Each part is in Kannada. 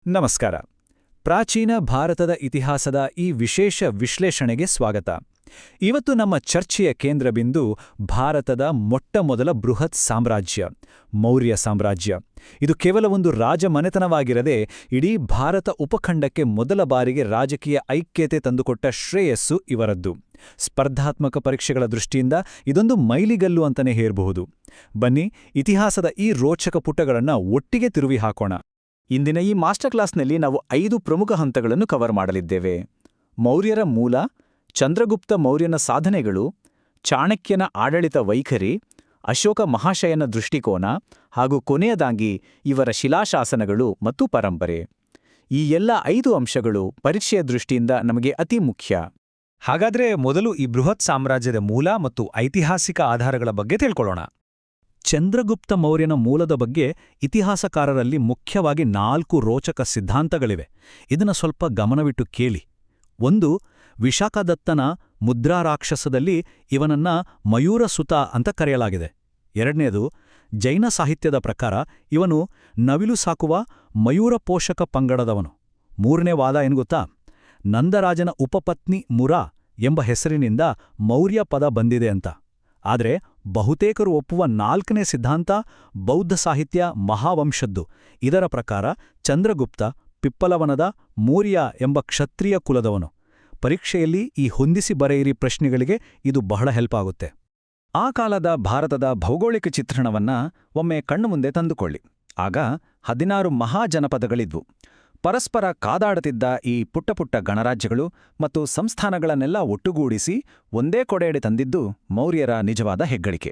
ನಮಸ್ಕಾರ. ಪ್ರಾಚೀನ ಭಾರತದ ಇತಿಹಾಸದ ಈ ವಿಶೇಷ ವಿಶ್ಲೇಷಣೆಗೆ ಸ್ವಾಗತ. ಇವತ್ತು ನಮ್ಮ ಚರ್ಚೆಯ ಕೇಂದ್ರಬಿಂದು ಭಾರತದ ಮೊಟ್ಟಮೊದಲ ಬೃಹತ್ ಸಾಮ್ರಾಜ್ಯ, ಮೌರ್ಯ ಸಾಮ್ರಾಜ್ಯ. ಇದು ಕೇವಲ ಒಂದು ರಾಜಮನೆತನವಾಗಿರದೆ ಇಡೀ ಭಾರತ ಉಪಖಂಡಕ್ಕೆ ಮೊದಲ ಬಾರಿಗೆ ರಾಜಕೀಯ ಐಕ್ಯತೆ ತಂದುಕೊಟ್ಟ ಶ್ರೇಯಸ್ಸು ಇವರದ್ದು. ಸ್ಪರ್ಧಾತ್ಮಕ ಪರೀಕ್ಷೆಗಳ ದೃಷ್ಟಿಯಿಂದ ಇದೊಂದು ಮೈಲಿಗಲ್ಲು ಅಂತಲೇ ಹೇರಬಹುದು. ಬನ್ನಿ, ಇತಿಹಾಸದ ಈ ರೋಚಕ ಪುಟಗಳನ್ನು ಒಟ್ಟಿಗೆ ತಿರುವಿ ಹಾಕೋಣ. ಇಂದಿನ ಈ ಮಾಸ್ಟರ್ ಕ್ಲಾಸ್ನಲ್ಲಿ ನಾವು 5 ಪ್ರಮುಖ ಹಂತಗಳನ್ನು ಕವರ್ ಮಾಡಲಿದ್ದೇವೆ. ಮೌರ್ಯರ ಮೂಲ, ಚಂದ್ರಗುಪ್ತ ಮೌರ್ಯನ ಸಾಧನೆಗಳು, ಚಾಣಕ್ಯನ ಆಡಳಿತ ವೈಖರಿ, ಅಶೋಕ ಮಹಾಶಯನ ದೃಷ್ಟಿಕೋನ ಹಾಗೂ ಕೊನೆಯದಾಗಿ ಇವರ ಶಿಲಾಶಾಸನಗಳು ಮತ್ತು ಪರಂಪರೆ. ಈ ಎಲ್ಲ 5 ಅಂಶಗಳು ಪರೀಕ್ಷೆಯ ದೃಷ್ಟಿಯಿಂದ ನಮಗೆ ಅತಿ ಮುಖ್ಯ. ಹಾಗಾದ್ರೆ ಮೊದಲು ಈ ಬೃಹತ್ ಸಾಮ್ರಾಜ್ಯದ ಮೂಲ ಮತ್ತು ಐತಿಹಾಸಿಕ ಆಧಾರಗಳ ಬಗ್ಗೆ ತಿಳ್ಕೊಳ್ಳೋಣ. ಚಂದ್ರಗುಪ್ತ ಮೌರ್ಯನ ಮೂಲದ ಬಗ್ಗೆ ಇತಿಹಾಸಕಾರರಲ್ಲಿ ಮುಖ್ಯವಾಗಿ 4 ರೋಚಕ ಸಿದ್ಧಾಂತಗಳಿವೆ. ಇದನ್ನು ಸ್ವಲ್ಪ ಗಮನವಿಟ್ಟು ಕೇಳಿ. 1. ವಿಶಾಖದತ್ತನ ಮುದ್ರಾರಾಕ್ಷಸದಲ್ಲಿ ಇವನನ್ನ ಮಯೂರಸುತ ಅಂತ ಕರೆಯಲಾಗಿದೆ. 2ನೇದು, ಜೈನ ಸಾಹಿತ್ಯದ ಪ್ರಕಾರ ಇವನು ನವಿಲು ಸಾಕುವ ಮಯೂರ ಪೋಷಕ ಪಂಗಡದವನು. 3ನೇ ವಾದ ಏನ್ಗೊತ್ತಾ? ನಂದರಾಜನ ಉಪಪತ್ನಿ ಮುರಾ ಎಂಬ ಹೆಸರಿನಿಂದ ಮೌರ್ಯ ಪದ ಬಂದಿದೆ ಅಂತ. ಆದರೆ ಬಹುತೇಕರು ಒಪ್ಪುವ 4ನೇ ಸಿದ್ಧಾಂತ ಬೌದ್ಧ ಸಾಹಿತ್ಯ ಮಹಾವಂಶದ್ದು. ಇದರ ಪ್ರಕಾರ ಚಂದ್ರಗುಪ್ತ ಪಿಪ್ಪಲವನದ ಮೌರ್ಯ ಎಂಬ ಕ್ಷತ್ರಿಯ ಕುಲದವನು. ಪರೀಕ್ಷೆಯಲ್ಲಿ ಈ ಹೊಂದಿಸಿ ಬರೆಯಿರಿ ಪ್ರಶ್ನೆಗಳಿಗೆ ಇದು ಬಹಳ ಹೆಲ್ಪ್ ಆಗುತ್ತೆ. ಆ ಕಾಲದ ಭಾರತದ ಭೌಗೋಳಿಕ ಚಿತ್ರಣವನ್ನ ಒಮ್ಮೆ ಕಣ್ಣು ಮುಂದೆ ತಂದುಕೊಳ್ಳಿ. ಆಗ 16 ಮಹಾಜನಪದಗಳಿದ್ವು. ಪರಸ್ಪರ ಕಾದಾಡುತ್ತಿದ್ದ ಈ ಪುಟ್ಟ ಗಣರಾಜ್ಯಗಳು ಮತ್ತು ಸಂಸ್ಥಾನಗಳನ್ನೆಲ್ಲ ಒಟ್ಟುಗೂಡಿಸಿ ಒಂದೇ ಕೊಡೆಯಡಿ ತಂದಿದ್ದು ಮೌರ್ಯರ ನಿಜವಾದ ಹೆಗ್ಗಳಿಕೆ.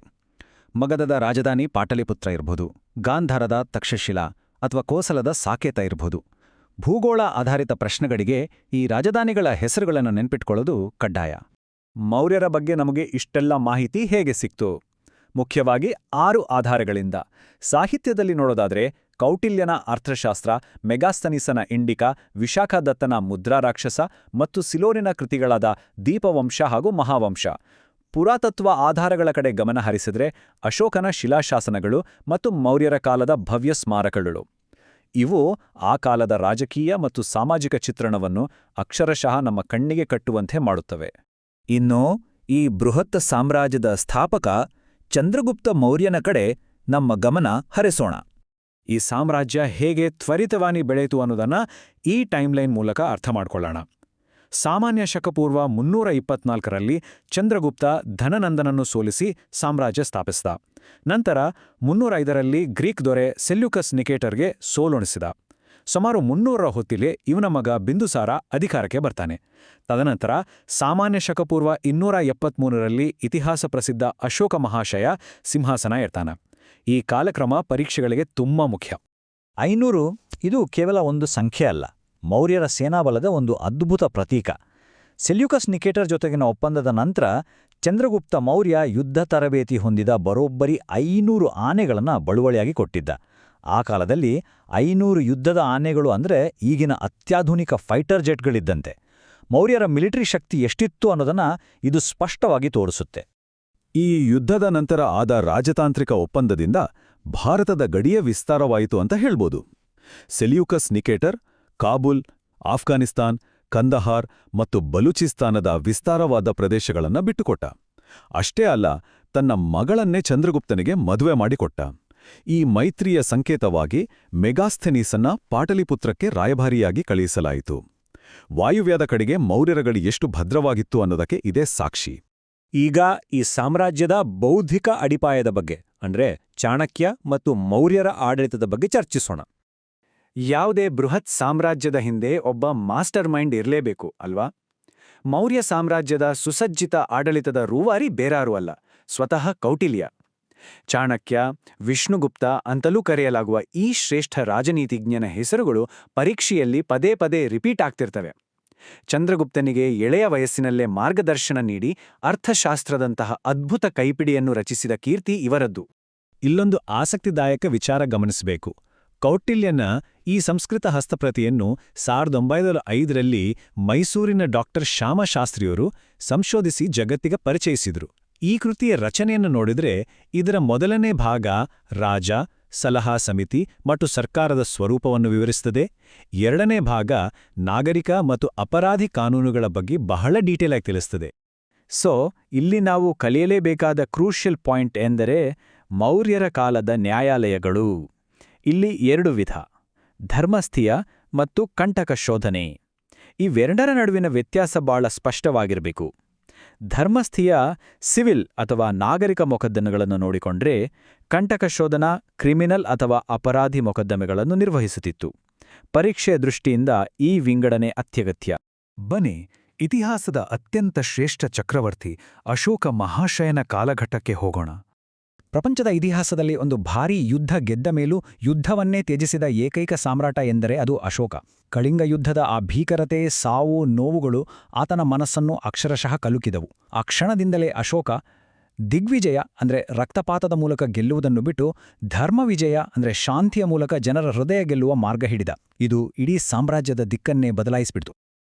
ಮಗಧದ ರಾಜಧಾನಿ ಪಾಟಲಿಪುತ್ರ ಇರಬಹುದು, ಗಾಂಧಾರದ ತಕ್ಷಶಿಲಾ ಅಥವಾ ಕೋಸಲದ ಸಾಕೇತ ಇರಬಹುದು. ಭೂಗೋಳ ಆಧಾರಿತ ಪ್ರಶ್ನೆಗಳಿಗೆ ಈ ರಾಜಧಾನಿಗಳ ಹೆಸರುಗಳನ್ನು ನೆನ್ಪಿಟ್ಕೊಳ್ಳೋದು ಕಡ್ಡಾಯ. ಮೌರ್ಯರ ಬಗ್ಗೆ ನಮಗೆ ಇಷ್ಟೆಲ್ಲ ಮಾಹಿತಿ ಹೇಗೆ ಸಿಕ್ತು? ಮುಖ್ಯವಾಗಿ 6 ಆಧಾರಗಳಿಂದ. ಸಾಹಿತ್ಯದಲ್ಲಿ ನೋಡೋದಾದ್ರೆ ಕೌಟಿಲ್ಯನ ಅರ್ಥಶಾಸ್ತ್ರ, ಮೆಗಾಸ್ತನೀಸನ ಇಂಡಿಕಾ, ವಿಶಾಖದತ್ತನ ಮುದ್ರಾರಾಕ್ಷಸ ಮತ್ತು ಸಿಲೋನಿನ ಕೃತಿಗಳಾದ ದೀಪವಂಶ ಹಾಗೂ ಮಹಾವಂಶ. ಪುರಾತತ್ವ ಆಧಾರಗಳ ಕಡೆ ಗಮನ ಹರಿಸಿದ್ರೆ ಅಶೋಕನ ಶಿಲಾಶಾಸನಗಳು ಮತ್ತು ಮೌರ್ಯರ ಕಾಲದ ಭವ್ಯ ಸ್ಮಾರಕಗಳು. ಇವು ಆ ಕಾಲದ ರಾಜಕೀಯ ಮತ್ತು ಸಾಮಾಜಿಕ ಚಿತ್ರಣವನ್ನು ಅಕ್ಷರಶಃ ನಮ್ಮ ಕಣ್ಣಿಗೆ ಕಟ್ಟುವಂತೆ ಮಾಡುತ್ತವೆ. ಇನ್ನು ಈ ಬೃಹತ್ ಸಾಮ್ರಾಜ್ಯದ ಸ್ಥಾಪಕ ಚಂದ್ರಗುಪ್ತ ಮೌರ್ಯನ ಕಡೆ ನಮ್ಮ ಗಮನ ಹರಿಸೋಣ. ಈ ಸಾಮ್ರಾಜ್ಯ ಹೇಗೆ ತ್ವರಿತವಾಗಿ ಬೆಳೆಯಿತು ಅನ್ನೋದನ್ನ ಈ ಟೈಮ್ಲೈನ್ ಮೂಲಕ ಅರ್ಥ ಮಾಡ್ಕೊಳ್ಳೋಣ. ಸಾಮಾನ್ಯ ಶಕಪೂರ್ವ 324ರಲ್ಲಿ ಚಂದ್ರಗುಪ್ತ ಧನನಂದನನ್ನು ಸೋಲಿಸಿ ಸಾಮ್ರಾಜ್ಯ ಸ್ಥಾಪಿಸಿದ. ನಂತರ 305ರಲ್ಲಿ ಗ್ರೀಕ್ ದೊರೆ ಸೆಲ್ಯೂಕಸ್ ನಿಕೇಟರ್ಗೆ ಸೋಲುಣಿಸಿದ. ಸುಮಾರು 300ರ ಹೊತ್ತಿಗೆ ಇವನ ಮಗ ಬಿಂದುಸಾರ ಅಧಿಕಾರಕ್ಕೆ ಬರ್ತಾನೆ. ತದನಂತರ ಸಾಮಾನ್ಯ ಶಕಪೂರ್ವ 273ರಲ್ಲಿ ಇತಿಹಾಸ ಪ್ರಸಿದ್ಧ ಅಶೋಕ ಮಹಾಶಯ ಸಿಂಹಾಸನ ಏರ್ತಾನೆ. ಈ ಕಾಲಕ್ರಮ ಪರೀಕ್ಷೆಗಳಿಗೆ ತುಂಬಾ ಮುಖ್ಯ. 500 ಇದು ಕೇವಲ ಒಂದು ಸಂಖ್ಯೆ ಅಲ್ಲ, ಮೌರ್ಯರ ಸೇನಾಬಲದ ಒಂದು ಅದ್ಭುತ ಪ್ರತೀಕ. ಸೆಲ್ಯೂಕಸ್ ನಿಕೇಟರ್ ಜೊತೆಗಿನ ಒಪ್ಪಂದದ ನಂತರ ಚಂದ್ರಗುಪ್ತ ಮೌರ್ಯ ಯುದ್ಧ ತರಬೇತಿ ಹೊಂದಿದ ಬರೋಬ್ಬರಿ 500 ಆನೆಗಳನ್ನು ಬಳುವಳಿಯಾಗಿ ಕೊಟ್ಟಿದ್ದ. ಆ ಕಾಲದಲ್ಲಿ 500 ಯುದ್ಧದ ಆನೆಗಳು ಅಂದರೆ ಈಗಿನ ಅತ್ಯಾಧುನಿಕ ಫೈಟರ್ ಜೆಟ್ಗಳಿದ್ದಂತೆ. ಮೌರ್ಯರ ಮಿಲಿಟರಿ ಶಕ್ತಿ ಎಷ್ಟಿತ್ತು ಅನ್ನೋದನ್ನ ಇದು ಸ್ಪಷ್ಟವಾಗಿ ತೋರಿಸುತ್ತೆ. ಈ ಯುದ್ಧದ ನಂತರ ಆದ ರಾಜತಾಂತ್ರಿಕ ಒಪ್ಪಂದದಿಂದ ಭಾರತದ ಗಡಿಯ ವಿಸ್ತಾರವಾಯಿತು ಅಂತ ಹೇಳ್ಬೋದು. Seleucus Nicator Kabul, Afghanistan, Kandahar ಮತ್ತು ಬಲೂಚಿಸ್ತಾನದ ವಿಸ್ತಾರವಾದ ಪ್ರದೇಶಗಳನ್ನು ಬಿಟ್ಟುಕೊಟ್ಟ. ಅಷ್ಟೇ ಅಲ್ಲ, ತನ್ನ ಮಗಳನ್ನೇ ಚಂದ್ರಗುಪ್ತನಿಗೆ ಮದುವೆ ಮಾಡಿಕೊಟ್ಟ. ಈ ಮೈತ್ರಿಯ ಸಂಕೇತವಾಗಿ ಮೆಗಾಸ್ಥೆನೀಸನ್ನ ಪಾಟಲಿಪುತ್ರಕ್ಕೆ ರಾಯಭಾರಿಯಾಗಿ ಕಳುಹಿಸಲಾಯಿತು. ವಾಯುವ್ಯದ ಕಡೆಗೆ ಮೌರ್ಯರ ಗಡಿ ಎಷ್ಟು ಭದ್ರವಾಗಿತ್ತು ಅನ್ನೋದಕ್ಕೆ ಇದೇ ಸಾಕ್ಷಿ. ಈಗ ಈ ಸಾಮ್ರಾಜ್ಯದ ಬೌದ್ಧಿಕ ಅಡಿಪಾಯದ ಬಗ್ಗೆ ಅಂದ್ರೆ ಚಾಣಕ್ಯ ಮತ್ತು ಮೌರ್ಯರ ಆಡಳಿತದ ಬಗ್ಗೆ ಚರ್ಚಿಸೋಣ. ಯಾವುದೇ ಬೃಹತ್ ಸಾಮ್ರಾಜ್ಯದ ಹಿಂದೆ ಒಬ್ಬ ಮಾಸ್ಟರ್ ಮೈಂಡ್ ಇರಲೇಬೇಕು ಅಲ್ವಾ? ಮೌರ್ಯ ಸಾಮ್ರಾಜ್ಯದ ಸುಸಜ್ಜಿತ ಆಡಳಿತದ ರೂವಾರಿ ಬೇರಾರೂ ಅಲ್ಲ, ಸ್ವತಃ ಕೌಟಿಲ್ಯ. ಚಾಣಕ್ಯ, ವಿಷ್ಣುಗುಪ್ತ ಅಂತಲೂ ಕರೆಯಲಾಗುವ ಈ ಶ್ರೇಷ್ಠ ರಾಜನೀತಿಜ್ಞನ ಹೆಸರುಗಳು ಪರೀಕ್ಷೆಯಲ್ಲಿ ಪದೇ ಪದೇ ರಿಪೀಟ್ ಆಗ್ತಿರ್ತವೆ. ಚಂದ್ರಗುಪ್ತನಿಗೆ ಎಳೆಯ ವಯಸ್ಸಿನಲ್ಲೇ ಮಾರ್ಗದರ್ಶನ ನೀಡಿ ಅರ್ಥಶಾಸ್ತ್ರದಂತಹ ಅದ್ಭುತ ಕೈಪಿಡಿಯನ್ನು ರಚಿಸಿದ ಕೀರ್ತಿ ಇವರದ್ದು. ಇಲ್ಲೊಂದು ಆಸಕ್ತಿದಾಯಕ ವಿಚಾರ ಗಮನಿಸಬೇಕು. ಕೌಟಿಲ್ಯನ ಈ ಸಂಸ್ಕೃತ ಹಸ್ತಪ್ರತಿಯನ್ನು 1905ರಲ್ಲಿ ಮೈಸೂರಿನ ಡಾಕ್ಟರ್ ಶ್ಯಾಮಶಾಸ್ತ್ರಿಯವರು ಸಂಶೋಧಿಸಿ ಜಗತ್ತಿಗೆ ಪರಿಚಯಿಸಿದರು. ಈ ಕೃತಿಯ ರಚನೆಯನ್ನು ನೋಡಿದ್ರೆ ಇದರ ಮೊದಲನೇ ಭಾಗ ರಾಜ, ಸಲಹಾ ಸಮಿತಿ ಮತ್ತು ಸರ್ಕಾರದ ಸ್ವರೂಪವನ್ನು ವಿವರಿಸುತ್ತದೆ. ಎರಡನೇ ಭಾಗ ನಾಗರಿಕ ಮತ್ತು ಅಪರಾಧಿ ಕಾನೂನುಗಳ ಬಗ್ಗೆ ಬಹಳ ಡೀಟೇಲ್ ಆಗಿ ತಿಳಿಸುತ್ತದೆ. ಸೊ ಇಲ್ಲಿ ನಾವು ಕಲಿಯಲೇಬೇಕಾದ ಕ್ರೂಷಿಯಲ್ ಪಾಯಿಂಟ್ ಎಂದರೆ ಮೌರ್ಯರ ಕಾಲದ ನ್ಯಾಯಾಲಯಗಳು. ಇಲ್ಲಿ 2 ವಿಧ: ಧರ್ಮಸ್ಥೀಯ ಮತ್ತು ಕಂಟಕ ಶೋಧನೆ. ಇವೆರಡರ ನಡುವಿನ ವ್ಯತ್ಯಾಸ ಬಹಳ ಸ್ಪಷ್ಟವಾಗಿರಬೇಕು. ಧರ್ಮಸ್ಥೀಯ ಸಿವಿಲ್ ಅಥವಾ ನಾಗರಿಕ ಮೊಕದ್ದಮೆಗಳನ್ನು ನೋಡಿಕೊಂಡ್ರೆ, ಕಂಟಕ ಶೋಧನಾ ಕ್ರಿಮಿನಲ್ ಅಥವಾ ಅಪರಾಧಿ ಮೊಕದ್ದಮೆಗಳನ್ನು ನಿರ್ವಹಿಸುತ್ತಿತ್ತು. ಪರೀಕ್ಷೆಯ ದೃಷ್ಟಿಯಿಂದ ಈ ವಿಂಗಡಣೆ ಅತ್ಯಗತ್ಯ. ಬನ್ನಿ, ಇತಿಹಾಸದ ಅತ್ಯಂತ ಶ್ರೇಷ್ಠ ಚಕ್ರವರ್ತಿ ಅಶೋಕ ಮಹಾಶಯನ ಕಾಲಘಟ್ಟಕ್ಕೆ ಹೋಗೋಣ. ಪ್ರಪಂಚದ ಇತಿಹಾಸದಲ್ಲಿ ಒಂದು ಭಾರೀ ಯುದ್ಧ ಗೆದ್ದ ಮೇಲೂ ಯುದ್ಧವನ್ನೇ ತ್ಯಜಿಸಿದ ಏಕೈಕ ಸಾಮ್ರಾಟ ಎಂದರೆ ಅದು ಅಶೋಕ. ಕಳಿಂಗ ಯುದ್ಧದ ಆ ಭೀಕರತೆ, ಸಾವು, ನೋವುಗಳು ಆತನ ಮನಸ್ಸನ್ನು ಅಕ್ಷರಶಃ ಕಲುಕಿದವು. ಆ ಕ್ಷಣದಿಂದಲೇ ಅಶೋಕ ದಿಗ್ವಿಜಯ ಅಂದರೆ ರಕ್ತಪಾತದ ಮೂಲಕ ಗೆಲ್ಲುವುದನ್ನು ಬಿಟ್ಟು ಧರ್ಮವಿಜಯ ಅಂದರೆ ಶಾಂತಿಯ ಮೂಲಕ ಜನರ ಹೃದಯ ಗೆಲ್ಲುವ ಮಾರ್ಗ ಹಿಡಿದ. ಇದು ಇಡೀ ಸಾಮ್ರಾಜ್ಯದ ದಿಕ್ಕನ್ನೇ ಬದಲಾಯಿಸಿಬಿಡ್ತು.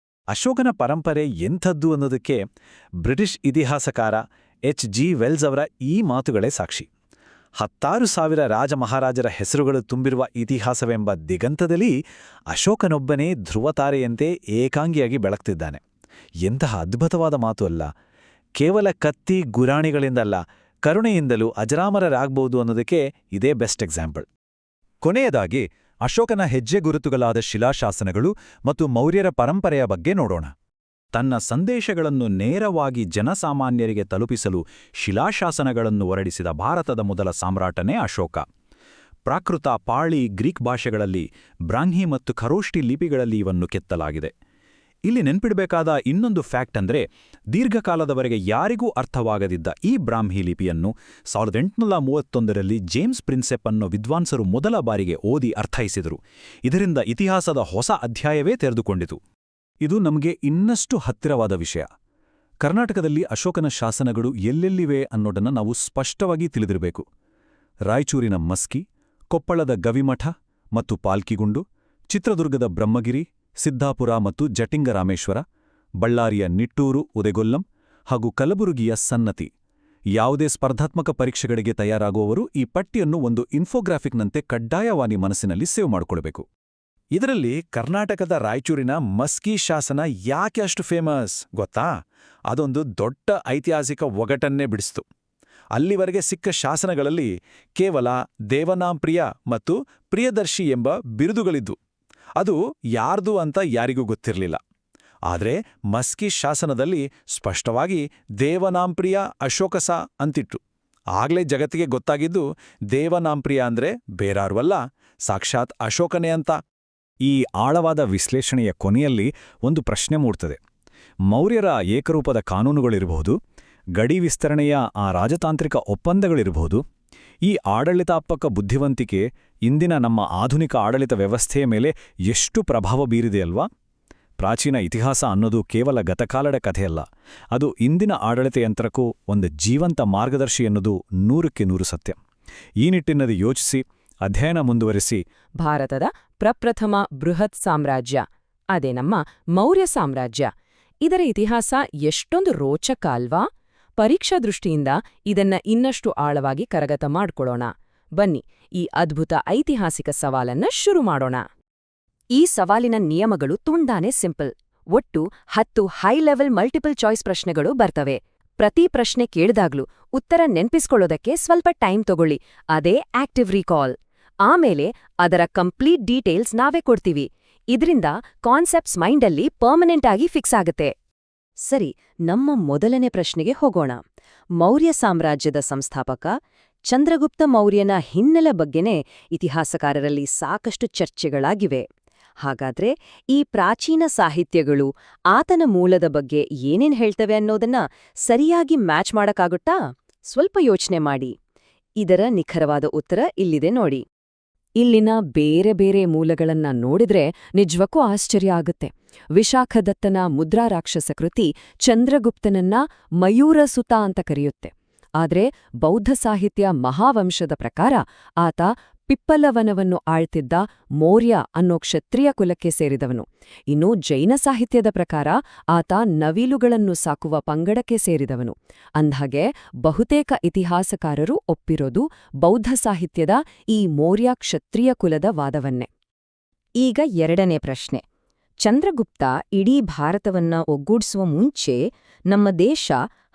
ಅಶೋಕನ ಪರಂಪರೆ ಎಂಥದ್ದು ಅನ್ನೋದಕ್ಕೆ ಬ್ರಿಟಿಷ್ ಇತಿಹಾಸಕಾರ H.G. ವೆಲ್ಸ್ ಅವರ ಈ ಮಾತುಗಳೇ ಸಾಕ್ಷಿ. 10,000 ರಾಜಮಹಾರಾಜರ ಹೆಸರುಗಳು ತುಂಬಿರುವ ಇತಿಹಾಸವೆಂಬ ದಿಗಂತದಲ್ಲಿ ಅಶೋಕನೊಬ್ಬನೇ ಧ್ರುವತಾರೆಯಂತೆ ಏಕಾಂಗಿಯಾಗಿ ಬೆಳಗ್ತಿದ್ದಾನೆ. ಎಂತಹ ಅದ್ಭುತವಾದ ಮಾತು ಅಲ್ಲ! ಕೇವಲ ಕತ್ತಿ ಗುರಾಣಿಗಳಿಂದಲ್ಲ, ಕರುಣೆಯಿಂದಲೂ ಅಜರಾಮರರಾಗಬಹುದು ಅನ್ನೋದಕ್ಕೆ ಇದೇ ಬೆಸ್ಟ್ ಎಕ್ಸಾಂಪಲ್. ಕೊನೆಯದಾಗಿ ಅಶೋಕನ ಹೆಜ್ಜೆ ಗುರುತುಗಳಾದ ಶಿಲಾಶಾಸನಗಳು ಮತ್ತು ಮೌರ್ಯರ ಪರಂಪರೆಯ ಬಗ್ಗೆ ನೋಡೋಣ. ತನ್ನ ಸಂದೇಶಗಳನ್ನು ನೇರವಾಗಿ ಜನಸಾಮಾನ್ಯರಿಗೆ ತಲುಪಿಸಲು ಶಿಲಾಶಾಸನಗಳನ್ನು ಹೊರಡಿಸಿದ ಭಾರತದ ಮೊದಲ ಸಾಮ್ರಾಟನೇ ಅಶೋಕ. ಪ್ರಾಕೃತ, ಪಾಳಿ, ಗ್ರೀಕ್ ಭಾಷೆಗಳಲ್ಲಿ, ಬ್ರಾಹ್ಮಿ ಮತ್ತು ಖರೋಷ್ಠಿ ಲಿಪಿಗಳಲ್ಲಿ ಇವನ್ನು ಕೆತ್ತಲಾಗಿದೆ. ಇಲ್ಲಿ ನೆನ್ಪಿಡಬೇಕಾದ ಇನ್ನೊಂದು ಫ್ಯಾಕ್ಟ್ ಅಂದ್ರೆ, ದೀರ್ಘಕಾಲದವರೆಗೆ ಯಾರಿಗೂ ಅರ್ಥವಾಗದಿದ್ದ ಈ ಬ್ರಾಹ್ಮಿ ಲಿಪಿಯನ್ನು 1831ರಲ್ಲಿ ಜೇಮ್ಸ್ ಪ್ರಿನ್ಸೆಪ್ ಅನ್ನೋ ವಿದ್ವಾಂಸರು ಮೊದಲ ಬಾರಿಗೆ ಓದಿ ಅರ್ಥೈಸಿದರು. ಇದರಿಂದ ಇತಿಹಾಸದ ಹೊಸ ಅಧ್ಯಾಯವೇ ತೆರೆದುಕೊಂಡಿತು. ಇದು ನಮಗೆ ಇನ್ನಷ್ಟು ಹತ್ತಿರವಾದ ವಿಷಯ. ಕರ್ನಾಟಕದಲ್ಲಿ ಅಶೋಕನ ಶಾಸನಗಳು ಎಲ್ಲೆಲ್ಲಿವೆ ಅನ್ನೋದನ್ನು ನಾವು ಸ್ಪಷ್ಟವಾಗಿ ತಿಳಿದಿರಬೇಕು. ರಾಯಚೂರಿನ ಮಸ್ಕಿ, ಕೊಪ್ಪಳದ ಗವಿಮಠ ಮತ್ತು ಪಾಲ್ಕಿಗುಂಡು, ಚಿತ್ರದುರ್ಗದ ಬ್ರಹ್ಮಗಿರಿ, ಸಿದ್ದಾಪುರ ಮತ್ತು ಜಟಿಂಗರಾಮೇಶ್ವರ, ಬಳ್ಳಾರಿಯ ನಿಟ್ಟೂರು, ಉದೆಗೊಲ್ಲಂ ಹಾಗೂ ಕಲಬುರಗಿಯ ಸನ್ನತಿ. ಯಾವುದೇ ಸ್ಪರ್ಧಾತ್ಮಕ ಪರೀಕ್ಷೆಗಳಿಗೆ ತಯಾರಾಗುವವರು ಈ ಪಟ್ಟಿಯನ್ನು ಒಂದು ಇನ್ಫೋಗ್ರಾಫಿಕ್ನಂತೆ ಕಡ್ಡಾಯವಾಗಿ ಮನಸ್ಸಿನಲ್ಲಿ ಸೇವ್ ಮಾಡಿಕೊಳ್ಬೇಕು. ಇದರಲ್ಲಿ ಕರ್ನಾಟಕದ ರಾಯಚೂರಿನ ಮಸ್ಕಿ ಶಾಸನ ಯಾಕೆ ಅಷ್ಟು ಫೇಮಸ್ ಗೊತ್ತಾ? ಅದೊಂದು ದೊಡ್ಡ ಐತಿಹಾಸಿಕ ಒಗಟನ್ನೇ ಬಿಡಿಸ್ತು. ಅಲ್ಲಿವರೆಗೆ ಸಿಕ್ಕ ಶಾಸನಗಳಲ್ಲಿ ಕೇವಲ ದೇವನಾಂಪ್ರಿಯ ಮತ್ತು ಪ್ರಿಯದರ್ಶಿ ಎಂಬ ಬಿರುದುಗಳಿದ್ದು. ಅದು ಯಾರ್ದು ಅಂತ ಯಾರಿಗೂ ಗೊತ್ತಿರಲಿಲ್ಲ. ಆದರೆ ಮಸ್ಕಿ ಶಾಸನದಲ್ಲಿ ಸ್ಪಷ್ಟವಾಗಿ ದೇವನಾಂಪ್ರಿಯ ಅಶೋಕಸ ಅಂತಿಟ್ಟು. ಆಗ್ಲೇ ಜಗತ್ತಿಗೆ ಗೊತ್ತಾಗಿದ್ದು ದೇವನಾಂಪ್ರಿಯ ಅಂದ್ರೆ ಬೇರಾರ್ವಲ್ಲ, ಸಾಕ್ಷಾತ್ ಅಶೋಕನೇ ಅಂತ. ಈ ಆಳವಾದ ವಿಶ್ಲೇಷಣೆಯ ಕೊನೆಯಲ್ಲಿ ಒಂದು ಪ್ರಶ್ನೆ ಮೂಡ್ತದೆ. ಮೌರ್ಯರ ಏಕರೂಪದ ಕಾನೂನುಗಳಿರಬಹುದು, ಗಡಿ ವಿಸ್ತರಣೆಯ ಆ ರಾಜತಾಂತ್ರಿಕ ಒಪ್ಪಂದಗಳಿರಬಹುದು, ಈ ಆಡಳಿತಾತ್ಮಕ ಬುದ್ಧಿವಂತಿಕೆ ಇಂದಿನ ನಮ್ಮ ಆಧುನಿಕ ಆಡಳಿತ ವ್ಯವಸ್ಥೆಯ ಮೇಲೆ ಎಷ್ಟು ಪ್ರಭಾವ ಬೀರಿದೆಯಲ್ವಾ? ಪ್ರಾಚೀನ ಇತಿಹಾಸ ಅನ್ನೋದು ಕೇವಲ ಗತಕಾಲದ ಕಥೆಯಲ್ಲ, ಅದು ಇಂದಿನ ಆಡಳಿತ ಯಂತ್ರಕ್ಕೂ ಒಂದು ಜೀವಂತ ಮಾರ್ಗದರ್ಶಿ ಎನ್ನುವುದು 100ಕ್ಕೆ 100 ಸತ್ಯ. ಈ ನಿಟ್ಟಿನಲ್ಲಿ ಯೋಚಿಸಿ, ಅಧ್ಯಯನ ಮುಂದುವರಿಸಿ. ಭಾರತದ ಪ್ರಪ್ರಥಮ ಬೃಹತ್ ಸಾಮ್ರಾಜ್ಯ, ಅದೇ ನಮ್ಮ ಮೌರ್ಯ ಸಾಮ್ರಾಜ್ಯ. ಇದರ ಇತಿಹಾಸ ಎಷ್ಟೊಂದು ರೋಚಕ ಅಲ್ವಾ? ಪರೀಕ್ಷಾ ದೃಷ್ಟಿಯಿಂದ ಇದನ್ನ ಇನ್ನಷ್ಟು ಆಳವಾಗಿ ಕರಗತ ಮಾಡ್ಕೊಳ್ಳೋಣ. ಬನ್ನಿ, ಈ ಅದ್ಭುತ ಐತಿಹಾಸಿಕ ಸವಾಲನ್ನ ಶುರು ಮಾಡೋಣ. ಈ ಸವಾಲಿನ ನಿಯಮಗಳು ತುಂಬಾನೇ ಸಿಂಪಲ್. ಒಟ್ಟು 10 ಹೈ ಲೆವೆಲ್ ಮಲ್ಟಿಪಲ್ ಚಾಯ್ಸ್ ಪ್ರಶ್ನೆಗಳು ಬರ್ತವೆ. ಪ್ರತಿ ಪ್ರಶ್ನೆ ಕೇಳಿದಾಗ್ಲೂ ಉತ್ತರ ನೆನ್ಪಿಸ್ಕೊಳ್ಳೋದಕ್ಕೆ ಸ್ವಲ್ಪ ಟೈಮ್ ತಗೊಳ್ಳಿ, ಅದೇ ಆಕ್ಟಿವ್ ರೀಕಾಲ್. ಆಮೇಲೆ ಅದರ ಕಂಪ್ಲೀಟ್ ಡೀಟೇಲ್ಸ್ ನಾವೇ ಕೊಡ್ತೀವಿ. ಇದರಿಂದ ಕಾನ್ಸೆಪ್ಟ್ಸ್ ಮೈಂಡಲ್ಲಿ ಪರ್ಮನೆಂಟ್ ಆಗಿ ಫಿಕ್ಸ್ ಆಗತ್ತೆ. ಸರಿ, ನಮ್ಮ ಮೊದಲನೇ ಪ್ರಶ್ನೆಗೆ ಹೋಗೋಣ. ಮೌರ್ಯ ಸಾಮ್ರಾಜ್ಯದ ಸಂಸ್ಥಾಪಕ ಚಂದ್ರಗುಪ್ತ ಮೌರ್ಯನ ಹಿನ್ನೆಲೆ ಬಗ್ಗೆನೇ ಇತಿಹಾಸಕಾರರಲ್ಲಿ ಸಾಕಷ್ಟು ಚರ್ಚೆಗಳಾಗಿವೆ. ಹಾಗಾದ್ರೆ ಈ ಪ್ರಾಚೀನ ಸಾಹಿತ್ಯಗಳು ಆತನ ಮೂಲದ ಬಗ್ಗೆ ಏನೇನ್ ಹೇಳ್ತವೆ ಅನ್ನೋದನ್ನ ಸರಿಯಾಗಿ ಮ್ಯಾಚ್ ಮಾಡಕ್ಕಾಗುತ್ತಾ? ಸ್ವಲ್ಪ ಯೋಚನೆ ಮಾಡಿ. ಇದರ ನಿಖರವಾದ ಉತ್ತರ ಇಲ್ಲಿದೆ ನೋಡಿ. ಇಲ್ಲಿನ ಬೇರೆ ಬೇರೆ ಮೂಲಗಳನ್ನ ನೋಡಿದ್ರೆ ನಿಜಕ್ಕೂ ಆಶ್ಚರ್ಯ ಆಗುತ್ತೆ. ವಿಶಾಖದತ್ತನ ಮುದ್ರಾ ರಾಕ್ಷಸ ಕೃತಿ ಚಂದ್ರಗುಪ್ತನನ್ನ ಮಯೂರಸುತ ಅಂತ ಕರೆಯುತ್ತೆ. ಆದ್ರೆ ಬೌದ್ಧ ಸಾಹಿತ್ಯ ಮಹಾವಂಶದ ಪ್ರಕಾರ ಆತ ಪಿಪ್ಪಲವನವನ್ನು ಆಳ್ತಿದ್ದ ಮೌರ್ಯ ಅನ್ನೋ ಕ್ಷತ್ರಿಯ ಕುಲಕ್ಕೆ ಸೇರಿದವನು. ಇನ್ನು ಜೈನ ಸಾಹಿತ್ಯದ ಪ್ರಕಾರ ಆತ ನವಿಲುಗಳನ್ನು ಸಾಕುವ ಪಂಗಡಕ್ಕೆ ಸೇರಿದವನು. ಅಂದ್ಹಾಗೆ ಬಹುತೇಕ ಇತಿಹಾಸಕಾರರು ಒಪ್ಪಿರೋದು ಬೌದ್ಧ ಸಾಹಿತ್ಯದ ಈ ಮೌರ್ಯ ಕ್ಷತ್ರಿಯ ಕುಲದ ವಾದವನ್ನೇ. ಈಗ ಎರಡನೇ ಪ್ರಶ್ನೆ. ಚಂದ್ರಗುಪ್ತ ಇಡೀ ಭಾರತವನ್ನ ಒಗ್ಗೂಡಿಸುವ ಮುಂಚೆ ನಮ್ಮ ದೇಶ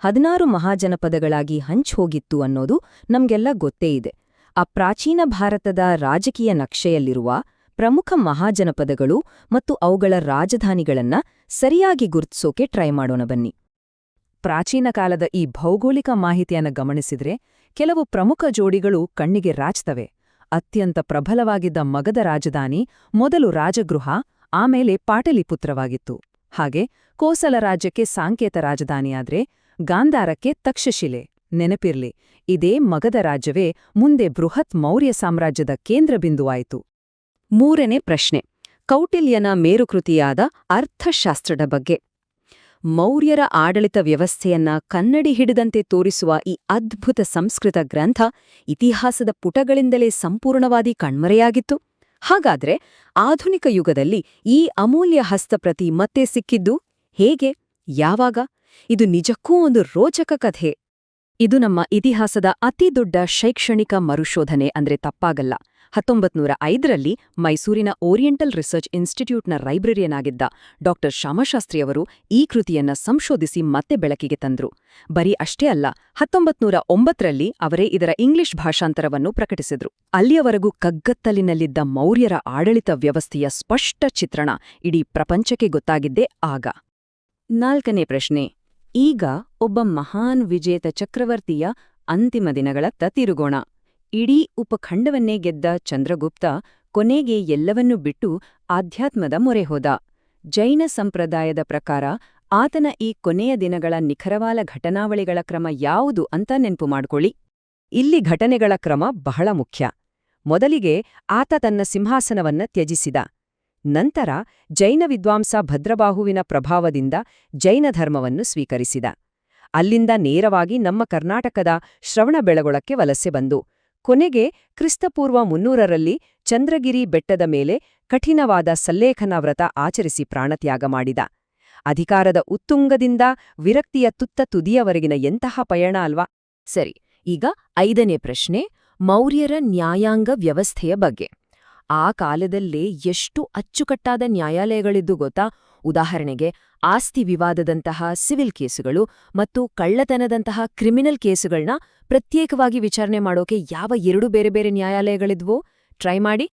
16 ಮಹಾಜನಪದಗಳಾಗಿ ಹಂಚ್ಹೋಗಿತ್ತು ಅನ್ನೋದು ನಮ್ಗೆಲ್ಲ ಗೊತ್ತೇ ಇದೆ. ಆ ಪ್ರಾಚೀನ ಭಾರತದ ರಾಜಕೀಯ ನಕ್ಷೆಯಲ್ಲಿರುವ ಪ್ರಮುಖ ಮಹಾಜನಪದಗಳು ಮತ್ತು ಅವುಗಳ ರಾಜಧಾನಿಗಳನ್ನ ಸರಿಯಾಗಿ ಗುರುತಿಸೋಕೆ ಟ್ರೈ ಮಾಡೋಣ ಬನ್ನಿ. ಪ್ರಾಚೀನ ಕಾಲದ ಈ ಭೌಗೋಳಿಕ ಮಾಹಿತಿಯನ್ನು ಗಮನಿಸಿದ್ರೆ ಕೆಲವು ಪ್ರಮುಖ ಜೋಡಿಗಳು ಕಣ್ಣಿಗೆ ರಾಚ್ತವೆ. ಅತ್ಯಂತ ಪ್ರಬಲವಾಗಿದ್ದ ಮಗಧ ರಾಜಧಾನಿ ಮೊದಲು ರಾಜಗೃಹ, ಆಮೇಲೆ ಪಾಟಲಿಪುತ್ರವಾಗಿತ್ತು. ಹಾಗೆ ಕೋಸಲ ರಾಜ್ಯಕ್ಕೆ ಸಾಂಕೇತ ರಾಜಧಾನಿಯಾದ್ರೆ ಗಾಂಧಾರಕ್ಕೆ ತಕ್ಷಶಿಲೆ. ನೆನಪಿರ್ಲಿ, ಇದೇ ಮಗಧ ರಾಜ್ಯವೇ ಮುಂದೆ ಬೃಹತ್ ಮೌರ್ಯ ಸಾಮ್ರಾಜ್ಯದ ಕೇಂದ್ರಬಿಂದುವಾಯಿತು. ಮೂರನೇ ಪ್ರಶ್ನೆ. ಕೌಟಿಲ್ಯನ ಮೇರುಕೃತಿಯಾದ ಅರ್ಥಶಾಸ್ತ್ರದ ಬಗ್ಗೆ. ಮೌರ್ಯರ ಆಡಳಿತ ವ್ಯವಸ್ಥೆಯನ್ನ ಕನ್ನಡಿ ಹಿಡಿದಂತೆ ತೋರಿಸುವ ಈ ಅದ್ಭುತ ಸಂಸ್ಕೃತ ಗ್ರಂಥ ಇತಿಹಾಸದ ಪುಟಗಳಿಂದಲೇ ಸಂಪೂರ್ಣವಾದಿ ಕಣ್ಮರೆಯಾಗಿತ್ತು. ಹಾಗಾದ್ರೆ ಆಧುನಿಕ ಯುಗದಲ್ಲಿ ಈ ಅಮೂಲ್ಯ ಹಸ್ತಪ್ರತಿ ಮತ್ತೆ ಸಿಕ್ಕಿದ್ದು ಹೇಗೆ, ಯಾವಾಗ? ಇದು ನಿಜಕ್ಕೂ ಒಂದು ರೋಚಕ ಕಥೆ. ಇದು ನಮ್ಮ ಇತಿಹಾಸದ ಅತಿದೊಡ್ಡ ಶೈಕ್ಷಣಿಕ ಮರುಶೋಧನೆ ಅಂದ್ರೆ ತಪ್ಪಾಗಲ್ಲ. 1905ರಲ್ಲಿ ಮೈಸೂರಿನ ಓರಿಯೆಂಟಲ್ ರಿಸರ್ಚ್ ಇನ್ಸ್ಟಿಟ್ಯೂಟ್ನ ಲೈಬ್ರರಿಯನಾಗಿದ್ದ ಡಾ ಶ್ಯಾಮಶಾಸ್ತ್ರಿಯವರು ಈ ಕೃತಿಯನ್ನ ಸಂಶೋಧಿಸಿ ಮತ್ತೆ ಬೆಳಕಿಗೆ ತಂದ್ರು. ಬರೀ ಅಷ್ಟೇ ಅಲ್ಲ, 1909ರಲ್ಲಿ ಅವರೇ ಇದರ ಇಂಗ್ಲಿಷ್ ಭಾಷಾಂತರವನ್ನು ಪ್ರಕಟಿಸಿದ್ರು. ಅಲ್ಲಿಯವರೆಗೂ ಕಗ್ಗತ್ತಲಿನಲ್ಲಿದ್ದ ಮೌರ್ಯರ ಆಡಳಿತ ವ್ಯವಸ್ಥೆಯ ಸ್ಪಷ್ಟ ಚಿತ್ರಣ ಇಡೀ ಪ್ರಪಂಚಕ್ಕೆ ಗೊತ್ತಾಗಿದ್ದೇ ಆಗ. ನಾಲ್ಕನೇ ಪ್ರಶ್ನೆ. ಈಗ ಒಬ್ಬ ಮಹಾನ್ ವಿಜೇತ ಚಕ್ರವರ್ತಿಯ ಅಂತಿಮ ದಿನಗಳತ್ತ ತಿರುಗೋಣ. ಇಡೀ ಉಪಖಂಡವನ್ನೇ ಗೆದ್ದ ಚಂದ್ರಗುಪ್ತ ಕೊನೆಗೆ ಎಲ್ಲವನ್ನೂ ಬಿಟ್ಟು ಆಧ್ಯಾತ್ಮದ ಮೊರೆ ಹೋದ. ಜೈನ ಸಂಪ್ರದಾಯದ ಪ್ರಕಾರ ಆತನ ಈ ಕೊನೆಯ ದಿನಗಳ ನಿಖರವಾದ ಘಟನಾವಳಿಗಳ ಕ್ರಮ ಯಾವುದು ಅಂತ ನೆನ್ಪು ಮಾಡ್ಕೊಳ್ಳಿ. ಇಲ್ಲಿ ಘಟನೆಗಳ ಕ್ರಮ ಬಹಳ ಮುಖ್ಯ. ಮೊದಲಿಗೆ ಆತ ತನ್ನ ಸಿಂಹಾಸನವನ್ನ ತ್ಯಜಿಸಿದ. ನಂತರ ಜೈನ ವಿದ್ವಾಂಸ ಭದ್ರಬಾಹುವಿನ ಪ್ರಭಾವದಿಂದ ಜೈನ ಧರ್ಮವನ್ನು ಸ್ವೀಕರಿಸಿದ. ಅಲ್ಲಿಂದ ನೇರವಾಗಿ ನಮ್ಮ ಕರ್ನಾಟಕದ ಶ್ರವಣಬೆಳಗೊಳಕ್ಕೆ ವಲಸೆ ಬಂದು ಕೊನೆಗೆ ಕ್ರಿಸ್ತಪೂರ್ವ 300ರಲ್ಲಿ ಚಂದ್ರಗಿರಿ ಬೆಟ್ಟದ ಮೇಲೆ ಕಠಿಣವಾದ ಸಲ್ಲೇಖನ ವ್ರತ ಆಚರಿಸಿ ಪ್ರಾಣತ್ಯಾಗ ಮಾಡಿದ. ಅಧಿಕಾರದ ಉತ್ತುಂಗದಿಂದ ವಿರಕ್ತಿಯ ತುತ್ತ ತುದಿಯವರೆಗಿನ ಎಂತಹ ಪಯಣ ಅಲ್ವಾ? ಸರಿ, ಈಗ 5ನೇ ಪ್ರಶ್ನೆ. ಮೌರ್ಯರ ನ್ಯಾಯಾಂಗ ವ್ಯವಸ್ಥೆಯ ಬಗ್ಗೆ. ಆ ಕಾಲದಲ್ಲೇ ಎಷ್ಟು ಅಚ್ಚುಕಟ್ಟಾದ ನ್ಯಾಯಾಲಯಗಳಿದ್ದು ಗೊತ್ತಾ? ಉದಾಹರಣೆಗೆ ಆಸ್ತಿ ವಿವಾದದಂತಹ ಸಿವಿಲ್ ಕೇಸುಗಳು ಮತ್ತು ಕಳ್ಳತನದಂತಹ ಕ್ರಿಮಿನಲ್ ಕೇಸುಗಳನ್ನ ಪ್ರತ್ಯೇಕವಾಗಿ ವಿಚಾರಣೆ ಮಾಡೋಕೆ ಯಾವ 2 ಬೇರೆ ಬೇರೆ ನ್ಯಾಯಾಲಯಗಳಿದ್ವೋ ಟ್ರೈ ಮಾಡಿ.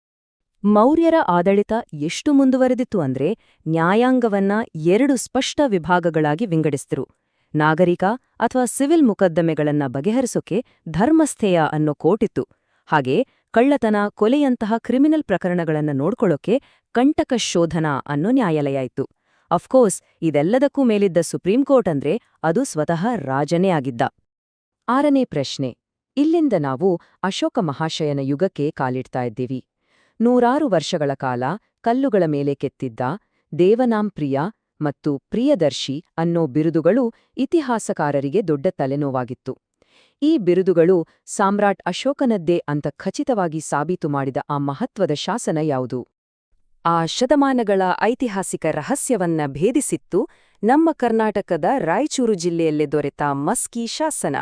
ಮೌರ್ಯರ ಆಡಳಿತ ಎಷ್ಟು ಮುಂದುವರೆದಿತ್ತು ಅಂದ್ರೆ ನ್ಯಾಯಾಂಗವನ್ನ 2 ಸ್ಪಷ್ಟ ವಿಭಾಗಗಳಾಗಿ ವಿಂಗಡಿಸಿದ್ರು. ನಾಗರಿಕ ಅಥವಾ ಸಿವಿಲ್ ಮುಕದ್ದಮೆಗಳನ್ನ ಬಗೆಹರಿಸೋಕೆ ಧರ್ಮಸ್ಥೇಯ ಅನ್ನೋ ಕೋರ್ಟಿತ್ತು. ಹಾಗೆ ಕಳ್ಳತನ, ಕೊಲೆಯಂತಹ ಕ್ರಿಮಿನಲ್ ಪ್ರಕರಣಗಳನ್ನ ನೋಡ್ಕೊಳ್ಳೋಕೆ ಕಂಟಕ ಶೋಧನ ಅನ್ನೋ ನ್ಯಾಯಾಲಯ ಇತ್ತು. ಅಫ್ಕೋರ್ಸ್ ಇದೆಲ್ಲದಕ್ಕೂ ಮೇಲಿದ್ದ ಸುಪ್ರೀಂ ಕೋರ್ಟ್ ಅಂದ್ರೆ ಅದು ಸ್ವತಃ ರಾಜನೇ ಆಗಿದ್ದ. 6ನೇ ಪ್ರಶ್ನೆ. ಇಲ್ಲಿಂದ ನಾವು ಅಶೋಕ ಮಹಾಶಯನ ಯುಗಕ್ಕೆ ಕಾಲಿಡ್ತಾ ಇದ್ದೀವಿ. 100 ವರ್ಷಗಳ ಕಾಲ ಕಲ್ಲುಗಳ ಮೇಲೆ ಕೆತ್ತಿದ್ದ ದೇವನಾಂಪ್ರಿಯ ಮತ್ತು ಪ್ರಿಯದರ್ಶಿ ಅನ್ನೋ ಬಿರುದುಗಳು ಇತಿಹಾಸಕಾರರಿಗೆ ದೊಡ್ಡ ತಲೆನೋವಾಗಿತ್ತು. ಈ ಬಿರುದುಗಳು ಸಾಮ್ರಾಟ್ ಅಶೋಕನದ್ದೇ ಅಂತ ಖಚಿತವಾಗಿ ಸಾಬೀತು ಮಾಡಿದ ಆ ಮಹತ್ವದ ಶಾಸನ ಯಾವುದು? ಆ ಶತಮಾನಗಳ ಐತಿಹಾಸಿಕ ರಹಸ್ಯವನ್ನ ಭೇದಿಸಿತ್ತು ನಮ್ಮ ಕರ್ನಾಟಕದ ರಾಯಚೂರು ಜಿಲ್ಲೆಯಲ್ಲಿ ದೊರೆತ ಮಸ್ಕಿ ಶಾಸನ.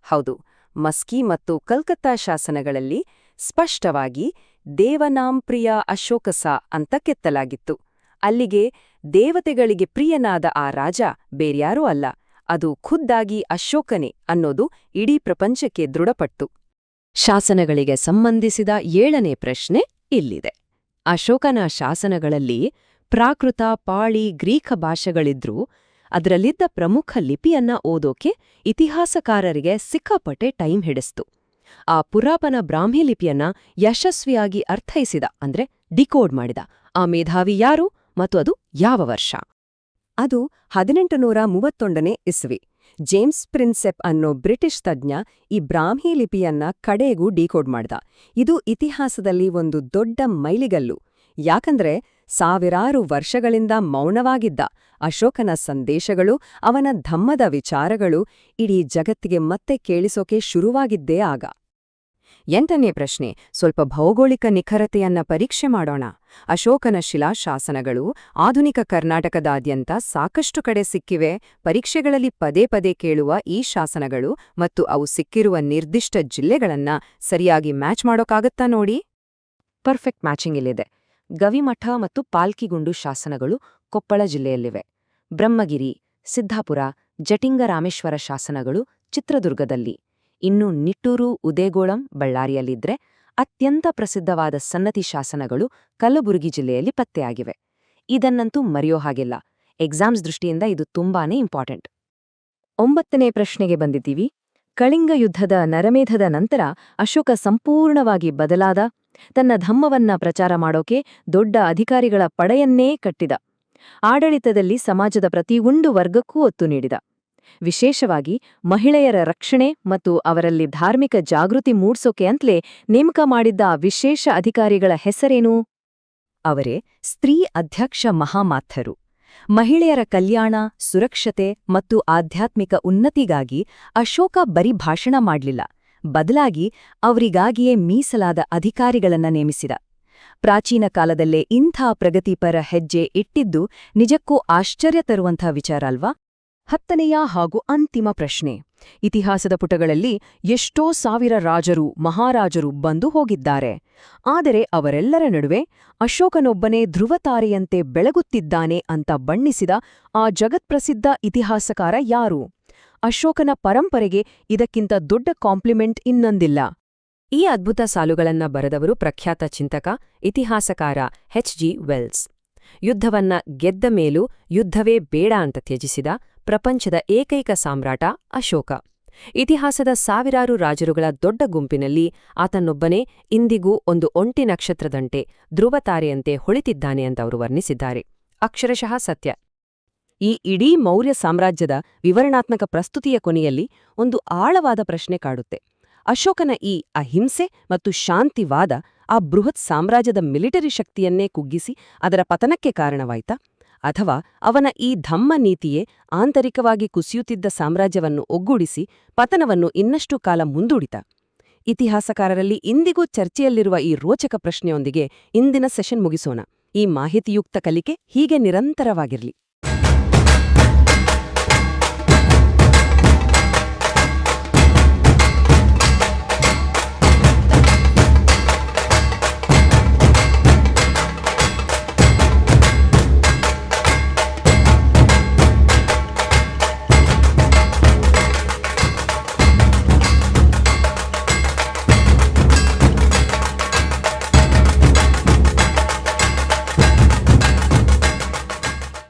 ಹೌದು, ಮಸ್ಕಿ ಮತ್ತು ಕಲ್ಕತ್ತಾ ಶಾಸನಗಳಲ್ಲಿ ಸ್ಪಷ್ಟವಾಗಿ ದೇವನಾಂಪ್ರಿಯ ಅಶೋಕಸ ಅಂತ ಕೆತ್ತಲಾಗಿತ್ತು. ಅಲ್ಲಿಗೆ ದೇವತೆಗಳಿಗೆ ಪ್ರಿಯನಾದ ಆ ರಾಜ ಬೇರ್ಯಾರೂ ಅಲ್ಲ, ಅದು ಖುದ್ದಾಗಿ ಅಶೋಕನೇ ಅನ್ನೋದು ಇಡೀ ಪ್ರಪಂಚಕ್ಕೆ ದೃಢಪಟ್ಟು. ಶಾಸನಗಳಿಗೆ ಸಂಬಂಧಿಸಿದ 7ನೇ ಪ್ರಶ್ನೆ ಇಲ್ಲಿದೆ. ಅಶೋಕನ ಶಾಸನಗಳಲ್ಲಿ ಪ್ರಾಕೃತ, ಪಾಳಿ, ಗ್ರೀಕ ಭಾಷೆಗಳಿದ್ರೂ ಅದರಲ್ಲಿದ್ದ ಪ್ರಮುಖ ಲಿಪಿಯನ್ನ ಓದೋಕೆ ಇತಿಹಾಸಕಾರರಿಗೆ ಸಿಕ್ಕಾಪಟ್ಟೆ ಟೈಮ್ ಹಿಡಿಸ್ತು. ಆ ಪುರಾತನ ಬ್ರಾಹ್ಮಿ ಲಿಪಿಯನ್ನ ಯಶಸ್ವಿಯಾಗಿ ಅರ್ಥೈಸಿದ ಅಂದ್ರೆ ಡಿಕೋಡ್ ಮಾಡಿದ ಆ ಮೇಧಾವಿ ಯಾರು ಮತ್ತು ಅದು ಯಾವ ವರ್ಷ? ಅದು 1831ನೇ ಇಸ್ವಿ. ಜೇಮ್ಸ್ ಪ್ರಿನ್ಸೆಪ್ ಅನ್ನೋ ಬ್ರಿಟಿಷ್ ತಜ್ಞ ಈ ಬ್ರಾಹ್ಮಿ ಲಿಪಿಯನ್ನ ಕಡೆಗೂ ಡಿಕೋಡ್ ಮಾಡ್ದ. ಇದು ಇತಿಹಾಸದಲ್ಲಿ ಒಂದು ದೊಡ್ಡ ಮೈಲಿಗಲ್ಲು. ಯಾಕಂದ್ರೆ ಸಾವಿರಾರು ವರ್ಷಗಳಿಂದ ಮೌನವಾಗಿದ್ದ ಅಶೋಕನ ಸಂದೇಶಗಳು, ಅವನ ಧಮ್ಮದ ವಿಚಾರಗಳು ಇಡೀ ಜಗತ್ತಿಗೆ ಮತ್ತೆ ಕೇಳಿಸೋಕೆ ಶುರುವಾಗಿದ್ದೇ ಆಗ. ಎಂಟನೇ ಪ್ರಶ್ನೆ, ಸ್ವಲ್ಪ ಭೌಗೋಳಿಕ ನಿಖರತೆಯನ್ನ ಪರೀಕ್ಷೆ ಮಾಡೋಣ. ಅಶೋಕನ ಶಿಲಾಶಾಸನಗಳು ಆಧುನಿಕ ಕರ್ನಾಟಕದಾದ್ಯಂತ ಸಾಕಷ್ಟು ಕಡೆ ಸಿಕ್ಕಿವೆ. ಪರೀಕ್ಷೆಗಳಲ್ಲಿ ಪದೇ ಪದೇ ಕೇಳುವ ಈ ಶಾಸನಗಳು ಮತ್ತು ಅವು ಸಿಕ್ಕಿರುವ ನಿರ್ದಿಷ್ಟ ಜಿಲ್ಲೆಗಳನ್ನ ಸರಿಯಾಗಿ ಮ್ಯಾಚ್ ಮಾಡೋಕ್ಕಾಗತ್ತಾ ನೋಡಿ? ಪರ್ಫೆಕ್ಟ್ ಮ್ಯಾಚಿಂಗ್ ಇಲ್ಲಿದೆ. ಗವಿಮಠ ಮತ್ತು ಪಾಲ್ಕಿಗುಂಡು ಶಾಸನಗಳು ಕೊಪ್ಪಳ ಜಿಲ್ಲೆಯಲ್ಲಿವೆ. ಬ್ರಹ್ಮಗಿರಿ, ಸಿದ್ಧಾಪುರ, ಜಟಿಂಗರಾಮೇಶ್ವರ ಶಾಸನಗಳು ಚಿತ್ರದುರ್ಗದಲ್ಲಿ. ಇನ್ನು ನಿಟ್ಟೂರು, ಉದೇಗೋಳಂ ಬಳ್ಳಾರಿಯಲ್ಲಿದ್ರೆ ಅತ್ಯಂತ ಪ್ರಸಿದ್ಧವಾದ ಸನ್ನತಿ ಶಾಸನಗಳು ಕಲಬುರಗಿ ಜಿಲ್ಲೆಯಲ್ಲಿ ಪತ್ತೆಯಾಗಿವೆ. ಇದನ್ನಂತೂ ಮರೆಯೋ ಹಾಗಿಲ್ಲ. ಎಕ್ಸಾಮ್ಸ್ ದೃಷ್ಟಿಯಿಂದ ಇದು ತುಂಬಾನೇ ಇಂಪಾರ್ಟೆಂಟ್. 9ನೇ ಪ್ರಶ್ನೆಗೆ ಬಂದಿದ್ದೀವಿ. ಕಳಿಂಗ ಯುದ್ಧದ ನರಮೇಧದ ನಂತರ ಅಶೋಕ ಸಂಪೂರ್ಣವಾಗಿ ಬದಲಾದ. ತನ್ನ ಧಮ್ಮವನ್ನ ಪ್ರಚಾರ ಮಾಡೋಕೆ ದೊಡ್ಡ ಅಧಿಕಾರಿಗಳ ಪಡೆಯನ್ನೇ ಕಟ್ಟಿದ. ಆಡಳಿತದಲ್ಲಿ ಸಮಾಜದ ಪ್ರತಿಯೊಂದು ವರ್ಗಕ್ಕೂ ಒತ್ತು ನೀಡಿದ. ವಿಶೇಷವಾಗಿ ಮಹಿಳೆಯರ ರಕ್ಷಣೆ ಮತ್ತು ಅವರಲ್ಲಿ ಧಾರ್ಮಿಕ ಜಾಗೃತಿ ಮೂಡ್ಸೋಕೆ ಅಂತಲೇ ನೇಮಕ ಮಾಡಿದ್ದ ಆ ವಿಶೇಷ ಅಧಿಕಾರಿಗಳ ಹೆಸರೇನು? ಅವರೇ ಸ್ತ್ರೀ ಅಧ್ಯಕ್ಷ ಮಹಾಮಾಥರು. ಮಹಿಳೆಯರ ಕಲ್ಯಾಣ, ಸುರಕ್ಷತೆ ಮತ್ತು ಆಧ್ಯಾತ್ಮಿಕ ಉನ್ನತಿಗಾಗಿ ಅಶೋಕ ಬರೀ ಭಾಷಣ ಮಾಡ್ಲಿಲ್ಲ, ಬದಲಾಗಿ ಅವರಿಗಾಗಿಯೇ ಮೀಸಲಾದ ಅಧಿಕಾರಿಗಳನ್ನ ನೇಮಿಸಿದ. ಪ್ರಾಚೀನ ಕಾಲದಲ್ಲೇ ಇಂಥ ಪ್ರಗತಿಪರ ಹೆಜ್ಜೆ ಇಟ್ಟಿದ್ದು ನಿಜಕ್ಕೂ ಆಶ್ಚರ್ಯ ತರುವಂಥ ವಿಚಾರ ಅಲ್ವಾ? 10ನೆಯ ಹಾಗೂ ಅಂತಿಮ ಪ್ರಶ್ನೆ. ಇತಿಹಾಸದ ಪುಟಗಳಲ್ಲಿ ಎಷ್ಟೋ ಸಾವಿರ ರಾಜರು, ಮಹಾರಾಜರು ಬಂದು ಹೋಗಿದ್ದಾರೆ. ಆದರೆ ಅವರೆಲ್ಲರ ನಡುವೆ ಅಶೋಕನೊಬ್ಬನೇ ಧ್ರುವತಾರೆಯಂತೆ ಬೆಳಗುತ್ತಿದ್ದಾನೆ ಅಂತ ಬಣ್ಣಿಸಿದ ಆ ಜಗತ್ಪ್ರಸಿದ್ಧ ಇತಿಹಾಸಕಾರ ಯಾರು? ಅಶೋಕನ ಪರಂಪರೆಗೆ ಇದಕ್ಕಿಂತ ದೊಡ್ಡ ಕಾಂಪ್ಲಿಮೆಂಟ್ ಇನ್ನೊಂದಿಲ್ಲ. ಈ ಅದ್ಭುತ ಸಾಲುಗಳನ್ನ ಬರೆದವರು ಪ್ರಖ್ಯಾತ ಚಿಂತಕ, ಇತಿಹಾಸಕಾರ H.G. ವೆಲ್ಸ್. ಯುದ್ಧವನ್ನ ಗೆದ್ದ ಮೇಲೂ ಯುದ್ಧವೇ ಬೇಡ ಅಂತ ತ್ಯಜಿಸಿದ ಪ್ರಪಂಚದ ಏಕೈಕ ಸಾಮ್ರಾಟ ಅಶೋಕ. ಇತಿಹಾಸದ ಸಾವಿರಾರು ರಾಜರುಗಳ ದೊಡ್ಡ ಗುಂಪಿನಲ್ಲಿ ಆತನೊಬ್ಬನೇ ಇಂದಿಗೂ ಒಂದು ಒಂಟಿ ನಕ್ಷತ್ರದಂತೆ, ಧ್ರುವತಾರೆಯಂತೆ ಹೊಳಿತಿದ್ದಾನೆ ಅಂತ ಅವರು ವರ್ಣಿಸಿದ್ದಾರೆ. ಅಕ್ಷರಶಃ ಸತ್ಯ. ಈ ಇಡೀ ಮೌರ್ಯ ಸಾಮ್ರಾಜ್ಯದ ವಿವರಣಾತ್ಮಕ ಪ್ರಸ್ತುತಿಯ ಕೊನೆಯಲ್ಲಿ ಒಂದು ಆಳವಾದ ಪ್ರಶ್ನೆ ಕಾಡುತ್ತೆ. ಅಶೋಕನ ಈ ಅಹಿಂಸೆ ಮತ್ತು ಶಾಂತಿವಾದ ಆ ಬೃಹತ್ ಸಾಮ್ರಾಜ್ಯದ ಮಿಲಿಟರಿ ಶಕ್ತಿಯನ್ನೇ ಕುಗ್ಗಿಸಿ ಅದರ ಪತನಕ್ಕೆ ಕಾರಣವಾಯ್ತಾ? ಅಥವಾ ಅವನ ಈ ಧಮ್ಮ ನೀತಿಯೇ ಆಂತರಿಕವಾಗಿ ಕುಸಿಯುತ್ತಿದ್ದ ಸಾಮ್ರಾಜ್ಯವನ್ನು ಒಗ್ಗೂಡಿಸಿ ಪತನವನ್ನು ಇನ್ನಷ್ಟು ಕಾಲ ಮುಂದೂಡಿತ? ಇತಿಹಾಸಕಾರರಲ್ಲಿ ಇಂದಿಗೂ ಚರ್ಚೆಯಲ್ಲಿರುವ ಈ ರೋಚಕ ಪ್ರಶ್ನೆಯೊಂದಿಗೆ ಇಂದಿನ ಸೆಷನ್ ಮುಗಿಸೋಣ. ಈ ಮಾಹಿತಿಯುಕ್ತ ಕಲಿಕೆ ಹೀಗೆ ನಿರಂತರವಾಗಿರಲಿ.